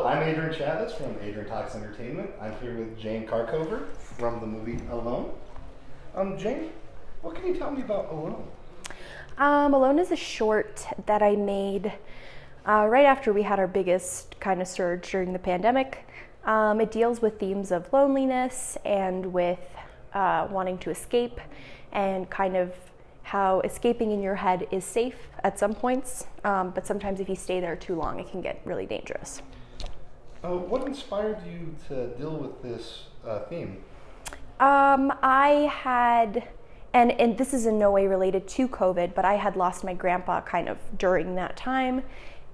I'm Adrian Chavez from Adrian Talks Entertainment. I'm here with Jane Kharkover from the movie Alone. Jane, what can you tell me about Alone? Alone is a short that I made right after we had our biggest kind of surge during the pandemic. It deals with themes of loneliness and with wanting to escape, and kind of how escaping in your head is safe at some points, but sometimes if you stay there too long, it can get really dangerous. What inspired you to deal with this theme? I had, and this is in no way related to COVID, but I had lost my grandpa kind of during that time,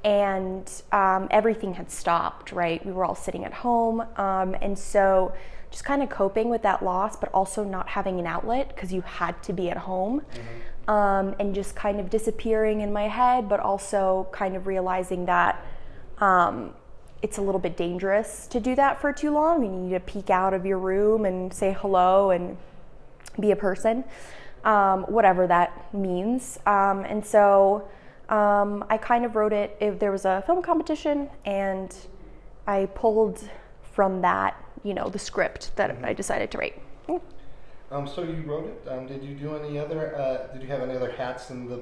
and everything had stopped, right? We were all sitting at home, and so just kind of coping with that loss, but also not having an outlet because you had to be at home, and just kind of disappearing in my head, but also kind of realizing that it's a little bit dangerous to do that for too long, and you need to peek out of your room and say hello and be a person, whatever that means. And so I kind of wrote it. If there was a film competition, and I pulled from that, the script that I decided to write. So you wrote it. Did you do any other? Did you have any other hats in the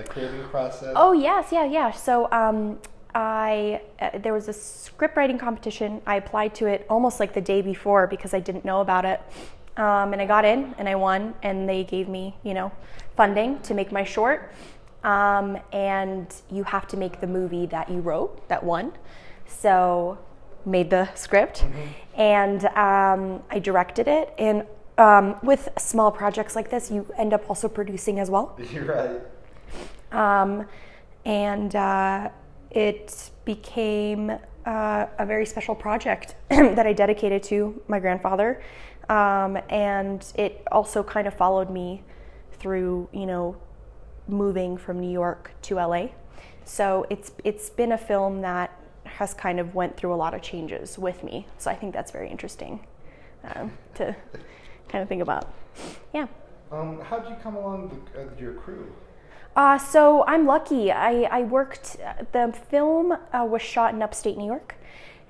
creating process? Oh yes, yeah. So there was a script writing competition. I applied to it almost like the day before because I didn't know about it, and I got in and I won, and they gave me funding to make my short. And you have to make the movie that you wrote that won. So made the script, and I directed it. And with small projects like this, you end up also producing as well. You're right. And it became a very special project that I dedicated to my grandfather. And it also kind of followed me through, moving from New York to LA. So it's been a film that has kind of went through a lot of changes with me. So I think that's very interesting to kind of think about. Yeah. How did you come along with your crew? So I'm lucky. I worked, the film was shot in upstate New York,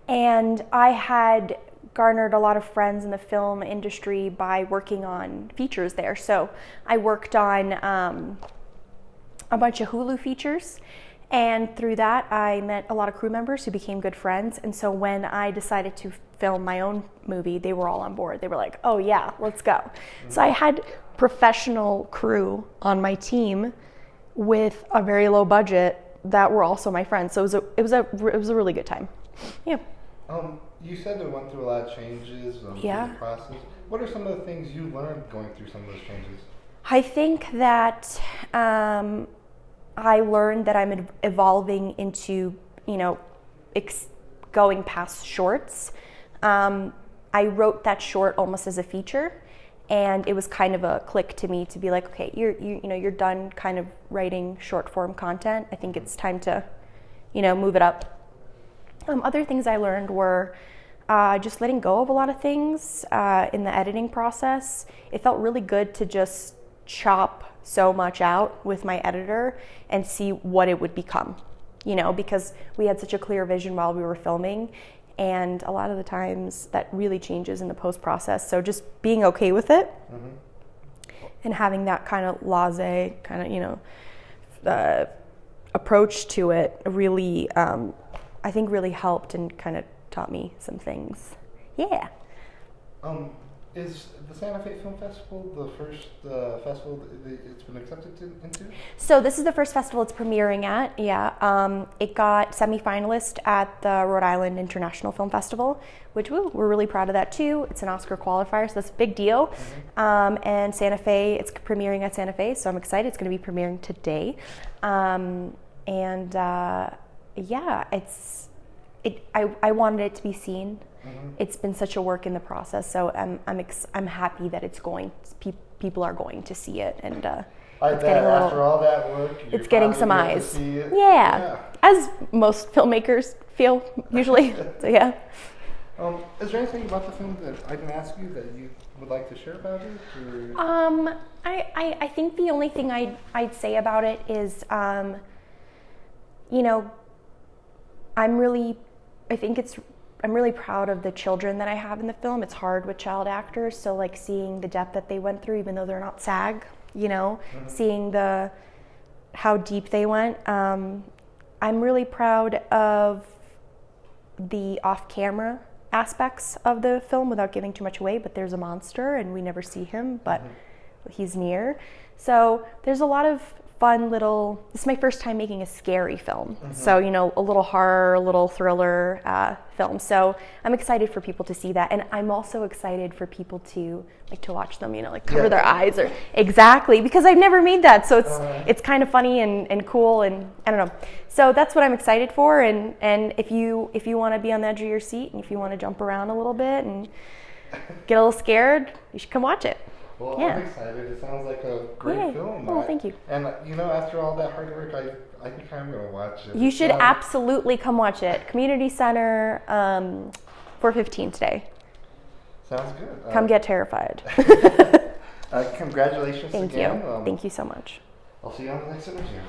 and I had garnered a lot of friends in the film industry by working on features there. So I worked on a bunch of Hulu features, and through that I met a lot of crew members who became good friends. And so when I decided to film my own movie, they were all on board. They were like, oh yeah, let's go. So I had professional crew on my team with a very low budget that were also my friends. So it was a really good time. Yeah. You said it went through a lot of changes through the process. What are some of the things you learned going through some of those changes? I think that I learned that I'm evolving into, going past shorts. I wrote that short almost as a feature, and it was kind of a click to me to be like, okay, you're done kind of writing short form content. I think it's time to, move it up. Other things I learned were just letting go of a lot of things in the editing process. It felt really good to just chop so much out with my editor and see what it would become, because we had such a clear vision while we were filming, and a lot of the times that really changes in the post process. So just being okay with it and having that kind of laissez kind of approach to it really I think really helped and kind of taught me some things. Yeah. Is the Santa Fe Film Festival the first festival that it's been accepted into? So this is the first festival it's premiering at, yeah. It got semifinalist at the Rhode Island International Film Festival, which we're really proud of that too. It's an Oscar qualifier, so that's a big deal. And Santa Fe, it's premiering at Santa Fe, so I'm excited. It's going to be premiering today. Yeah, I wanted it to be seen. It's been such a work in the process, so I'm happy that people are going to see it, and it's getting after all that work, it's getting some eyes. Yeah, as most filmmakers feel usually. So yeah. Is there anything about the film that I can ask you that you would like to share about it? Or? I think the only thing I'd say about it is, I think it's really proud of the children that I have in the film. It's hard with child actors, so like seeing the depth that they went through, even though they're not SAG, you know, seeing how deep they went. I'm really proud of the off-camera aspects of the film without giving too much away, but there's a monster and we never see him, but he's near. So there's a lot of fun little, this is my first time making a scary film. So, you know, a little horror, a little thriller film. So I'm excited for people to see that. And I'm also excited for people to like to watch them, you know, like cover their eyes or exactly, because I've never made that. So it's kind of funny and cool and I don't know. So that's what I'm excited for. And if you want to be on the edge of your seat and if you want to jump around a little bit and get a little scared, you should come watch it. Well, I'm excited. It sounds like a great film. Oh, thank you. And, you know, after all that hard work, I think I'm going to watch it. You should absolutely come watch it. Community Center, 4:15 today. Sounds good. Come get terrified. Congratulations Thank again. you. Thank you so much. I'll see you on the next interview.